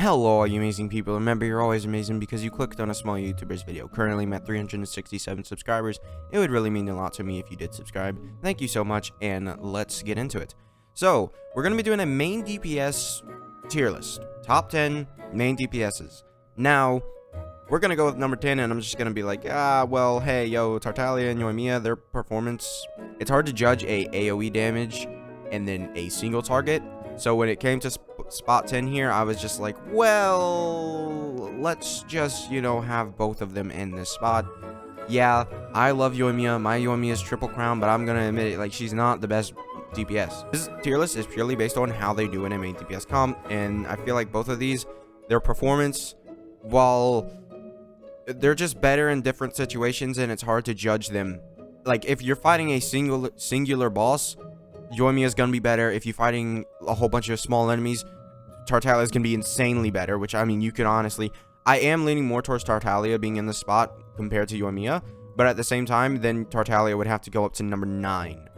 Hello, all you amazing people. Remember, you're always amazing because you clicked on a small YouTuber's video. Currently, I'm at 367 subscribers. It would really mean a lot to me if you did subscribe. Thank you so much, and let's get into it. So, we're going to be doing a main DPS tier list. Top 10 main DPSs. Now, we're going to go with number 10, and I'm just going to be like, well, hey, yo, Tartaglia and Yoimiya, their performance, it's hard to judge a AoE damage and then a single target. So when it came to spot 10 here, I was just like, well, let's just, have both of them in this spot. Yeah, I love Yoimiya. My Yoimiya is triple crown, but I'm going to admit it, like, she's not the best DPS. This tier list is purely based on how they do in a main DPS comp, and I feel like both of these, their performance, while they're just better in different situations, and it's hard to judge them. Like, if you're fighting a singular boss, Yoimiya is going to be better. If you're fighting a whole bunch of small enemies, Tartaglia is going to be insanely better, which, I mean, you could honestly... I am leaning more towards Tartaglia being in the spot compared to Yoimiya, but at the same time, then Tartaglia would have to go up to number 9.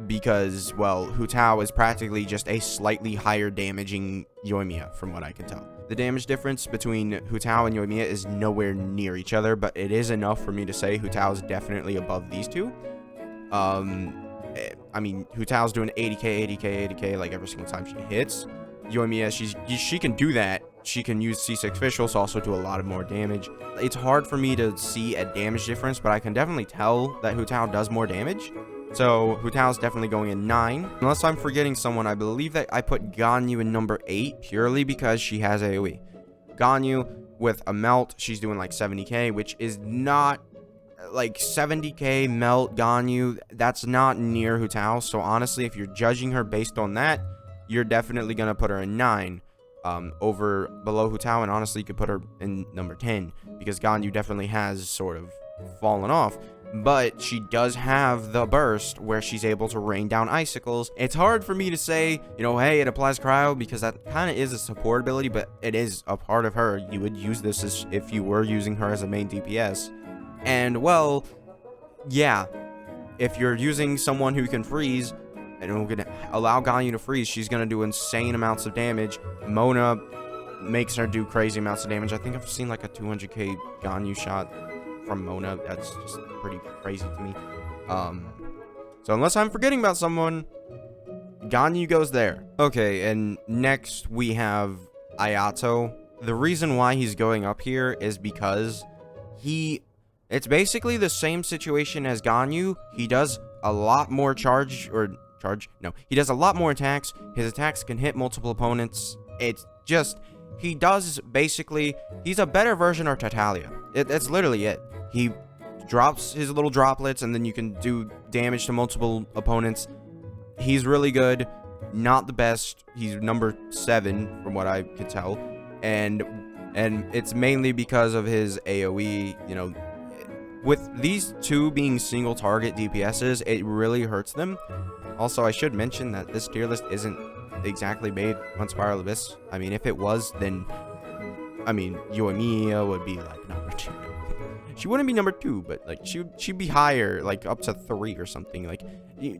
Because, well, Hu Tao is practically just a slightly higher damaging Yoimiya, from what I can tell. The damage difference between Hu Tao and Yoimiya is nowhere near each other, but it is enough for me to say Hu Tao is definitely above these two. I mean, Hu Tao's doing 80k, like every single time she hits. Yoimiya, she can do that. She can use C6 Official, so also do a lot of more damage. It's hard for me to see a damage difference, but I can definitely tell that Hu Tao does more damage. So, Hu Tao's definitely going in 9. Unless I'm forgetting someone, I believe that I put Ganyu in number 8, purely because she has AoE. Ganyu, with a melt, she's doing like 70k, which is not... like 70k melt Ganyu, that's not near Hu Tao. So honestly, if you're judging her based on that, you're definitely gonna put her in 9 below Hu Tao, and honestly you could put her in number 10 because Ganyu definitely has sort of fallen off, but she does have the burst where she's able to rain down icicles. It's hard for me to say, hey, it applies cryo, because that kind of is a support ability, but it is a part of her. You would use this as if you were using her as a main DPS. And, well, yeah, if you're using someone who can freeze, and who can allow Ganyu to freeze, she's going to do insane amounts of damage. Mona makes her do crazy amounts of damage. I think I've seen like a 200k Ganyu shot from Mona. That's just pretty crazy to me. So unless I'm forgetting about someone, Ganyu goes there. Okay, and next we have Ayato. The reason why he's going up here is because it's basically the same situation as Ganyu. He does a lot more he does a lot more attacks. His attacks can hit multiple opponents. It's just, he's a better version of Tartaglia. That's literally it. He drops his little droplets, and then you can do damage to multiple opponents. He's really good. Not the best. He's number 7, from what I could tell. And it's mainly because of his AoE, with these two being single target DPSs, it really hurts them. Also, I should mention that this tier list isn't exactly made on Spiral Abyss. I mean, if it was, then, Yoimiya would be, like, number 2. She wouldn't be number 2, but, like, she'd be higher, like, up to 3 or something. Like,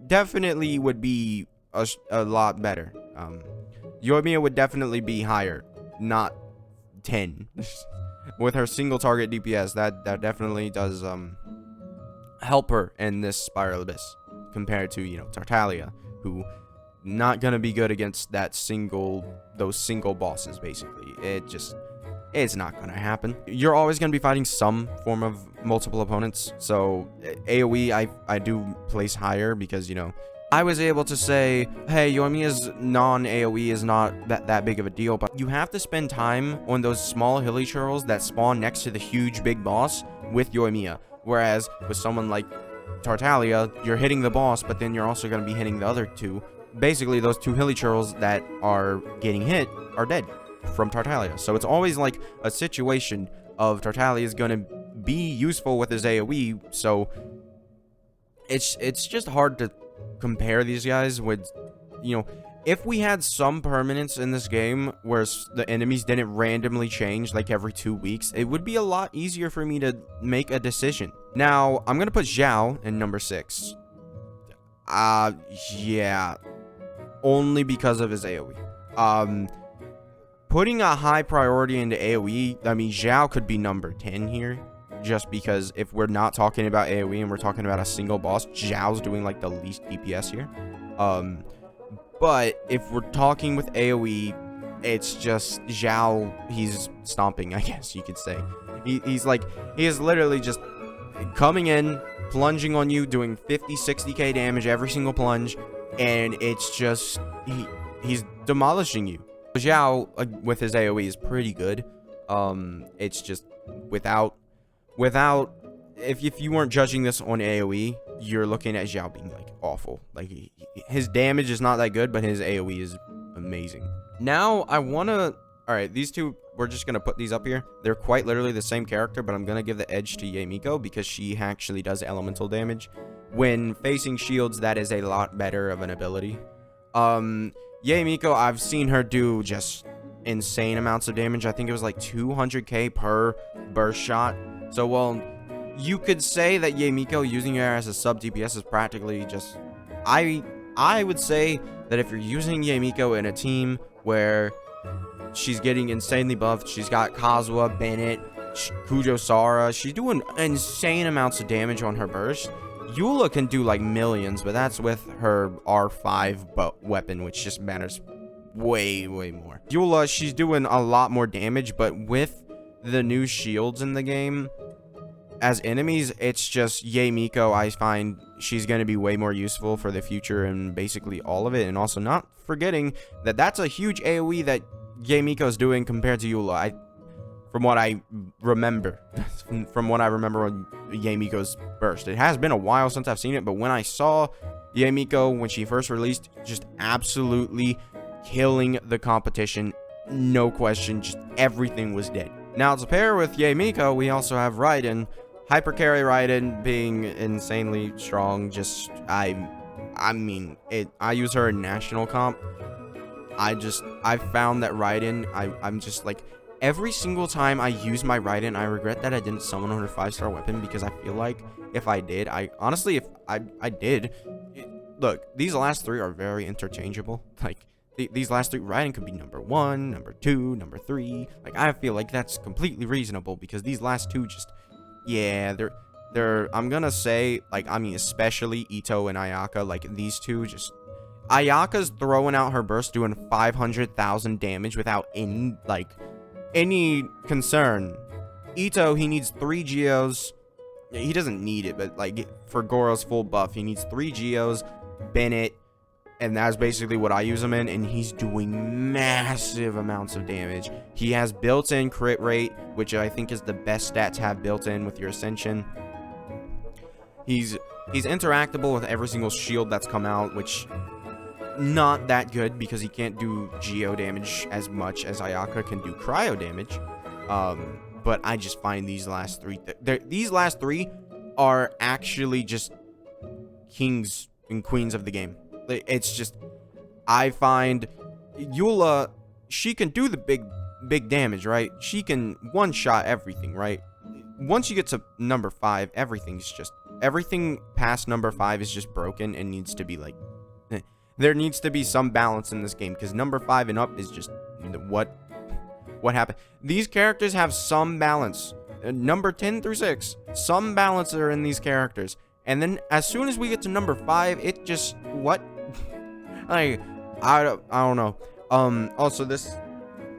definitely would be a lot better. Yoimiya would definitely be higher, not 10. With her single target DPS, that definitely does help her in this Spiral Abyss compared to Tartaglia, who not gonna be good against those single bosses. Basically, it's not gonna happen. You're always gonna be fighting some form of multiple opponents, so AoE I do place higher because I was able to say, hey, Yoimiya's non-AoE is not that big of a deal, but you have to spend time on those small hilly churls that spawn next to the huge big boss with Yoimiya. Whereas with someone like Tartaglia, you're hitting the boss, but then you're also going to be hitting the other two. Basically, those two hilly churls that are getting hit are dead from Tartaglia. So it's always like a situation of Tartaglia is going to be useful with his AoE, so it's just hard to compare these guys with, if we had some permanence in this game where the enemies didn't randomly change like every 2 weeks, it would be a lot easier for me to make a decision. Now, I'm gonna put Xiao in number 6. Yeah, only because of his AoE. putting a high priority into AoE, I mean, Xiao could be number 10 here. Just because if we're not talking about AoE and we're talking about a single boss, Xiao's doing like the least DPS here. But if we're talking with AoE, it's just Xiao, he's stomping, I guess you could say. He is literally just coming in, plunging on you, doing 50, 60k damage every single plunge, and it's just, he's demolishing you. Xiao, with his AoE, is pretty good. It's just, without, if you weren't judging this on AoE, you're looking at Xiao being, like, awful. Like, his damage is not that good, but his AoE is amazing. Now, I want to... Alright, these two, we're just going to put these up here. They're quite literally the same character, but I'm going to give the edge to Yaemiko because she actually does elemental damage. When facing shields, that is a lot better of an ability. Yaemiko, I've seen her do just insane amounts of damage. I think it was like 200k per burst shot. So, well, you could say that Yaemiko using her as a sub DPS is practically just... I would say that if you're using Yaemiko in a team where she's getting insanely buffed, she's got Kazuha, Bennett, Kujo Sara, she's doing insane amounts of damage on her burst. Eula can do like millions, but that's with her R5 weapon, which just matters way more. Eula, she's doing a lot more damage, but with the new shields in the game, as enemies, it's just Yaemiko. I find she's going to be way more useful for the future and basically all of it. And also not forgetting that that's a huge AoE that Yaemiko's doing compared to Eula. From what I remember on Yaemiko's burst. It has been a while since I've seen it, but when I saw Yaemiko when she first released, just absolutely killing the competition. No question, just everything was dead. Now, to pair with Yaemiko, we also have Raiden. Hypercarry Raiden being insanely strong. Just, I use her in national comp. I found that Raiden, I'm just like, every single time I use my Raiden, I regret that I didn't summon on her 5-star weapon, because I feel like if I did, honestly, if I did, look, these last three are very interchangeable. Like, these last three, Raiden could be number 1, number 2, number 3. Like, I feel like that's completely reasonable, because these last two just, yeah, they're, I'm gonna say, like, I mean, especially Ito and Ayaka, like, these two just, Ayaka's throwing out her burst doing 500,000 damage without any concern. Ito, he needs 3 Geos. He doesn't need it, but like for Goro's full buff, he needs 3 Geos, Bennett, and that's basically what I use him in, and he's doing massive amounts of damage. He has built-in crit rate, which I think is the best stat to have built in with your Ascension. He's interactable with every single shield that's come out, which not that good because he can't do Geo damage as much as Ayaka can do cryo damage. But I just find these last three are actually just kings and queens of the game. It's just, I find Eula, she can do the big damage, right? She can one-shot everything, right? Once you get to number 5, everything past number 5 is just broken and needs to be like, there needs to be some balance in this game, because number 5 and up is just what happened. These characters have some balance. Number 10 through 6, some balance are in these characters. And then as soon as we get to number 5, it just, what? Like, I don't know. Also,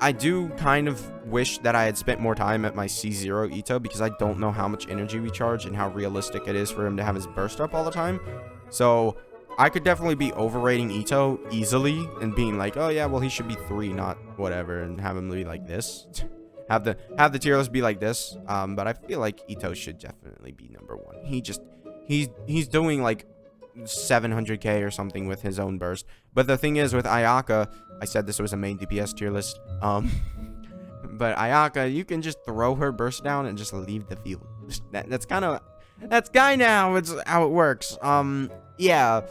I do kind of wish that I had spent more time at my C0 Ito, because I don't know how much energy we charge and how realistic it is for him to have his burst up all the time. So I could definitely be overrating Ito easily and being like, oh yeah, well, he should be 3, not whatever, and have him be like this. have the tier list be like this. But I feel like Ito should definitely be number 1. He's doing like 700k or something with his own burst. But the thing is, with Ayaka, I said this was a main DPS tier list. But Ayaka, you can just throw her burst down and just leave the field. That's kind of how it works. Yeah.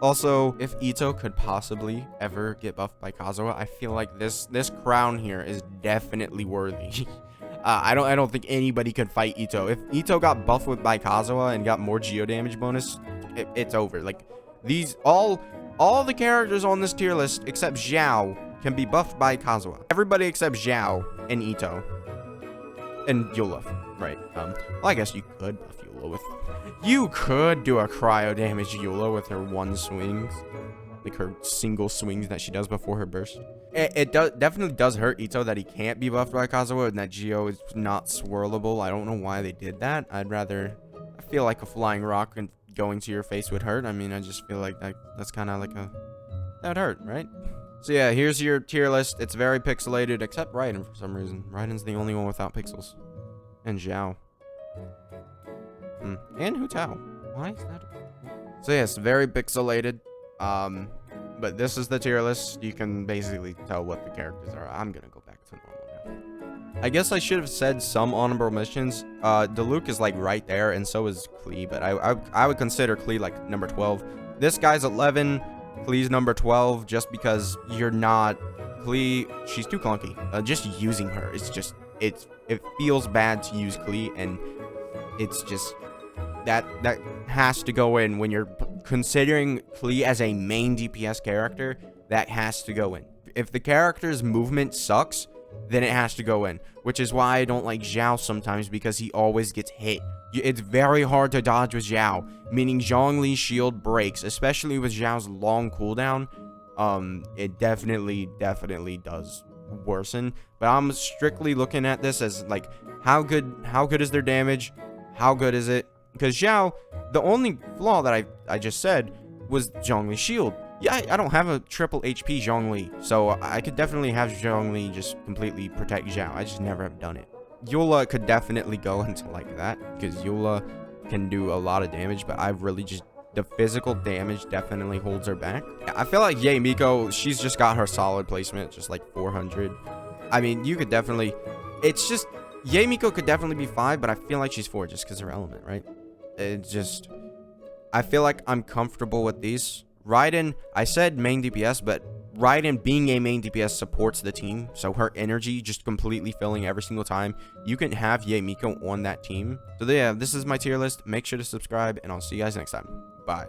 Also, if Ito could possibly ever get buffed by Kazuha, I feel like this crown here is definitely worthy. I don't think anybody could fight Ito. If Ito got buffed by Kazuha and got more Geo damage bonus, it's over. Like, all the characters on this tier list except Xiao can be buffed by Kazuha. Everybody except Xiao and Ito. And Eula, right? Well, I guess you could buff Eula with... You could do a cryo damage Eula with her one swings. Like her single swings that she does before her burst. It definitely does hurt Ito that he can't be buffed by Kazuha and that Geo is not swirlable. I don't know why they did that. I feel like a flying rock and going to your face would hurt. I mean, I just feel like that's kind of like that'd hurt, right? So yeah, here's your tier list. It's very pixelated, except Raiden for some reason. Raiden's the only one without pixels. And Xiao. And Hu Tao. Why is that? So yeah, it's very pixelated. But this is the tier list. You can basically tell what the characters are. I'm gonna go back to normal now. I guess I should have said some honorable mentions. Diluc is like right there, and so is Klee. But I would consider Klee like number 12. This guy's 11. Klee's number 12, just because you're not Klee. She's too clunky. Just using her, it feels bad to use Klee, and it's just that has to go in when you're considering Klee as a main DPS character. That has to go in. If the character's movement sucks, then it has to go in, which is why I don't like Xiao sometimes, because he always gets hit. It's very hard to dodge with Xiao, meaning Zhongli's shield breaks, especially with Xiao's long cooldown. It definitely does worsen. But I'm strictly looking at this as like, how good is their damage? How good is it? Because Xiao, the only flaw that I just said was Zhongli's shield. Yeah, I don't have a triple HP Zhongli, so I could definitely have Zhongli just completely protect Xiao. I just never have done it. Eula could definitely go into like that, because Eula can do a lot of damage, but I've really just... The physical damage definitely holds her back. I feel like Yae Miko, she's just got her solid placement, just like 400. I mean, you could definitely... It's just... Yae Miko could definitely be 5, but I feel like she's 4 just because her element, right? It's just... I feel like I'm comfortable with these. Raiden, I said main DPS, but Raiden being a main DPS supports the team, so her energy just completely filling every single time. You can have Yae Miko on that team. So yeah, this is my tier list. Make sure to subscribe, and I'll see you guys next time. Bye.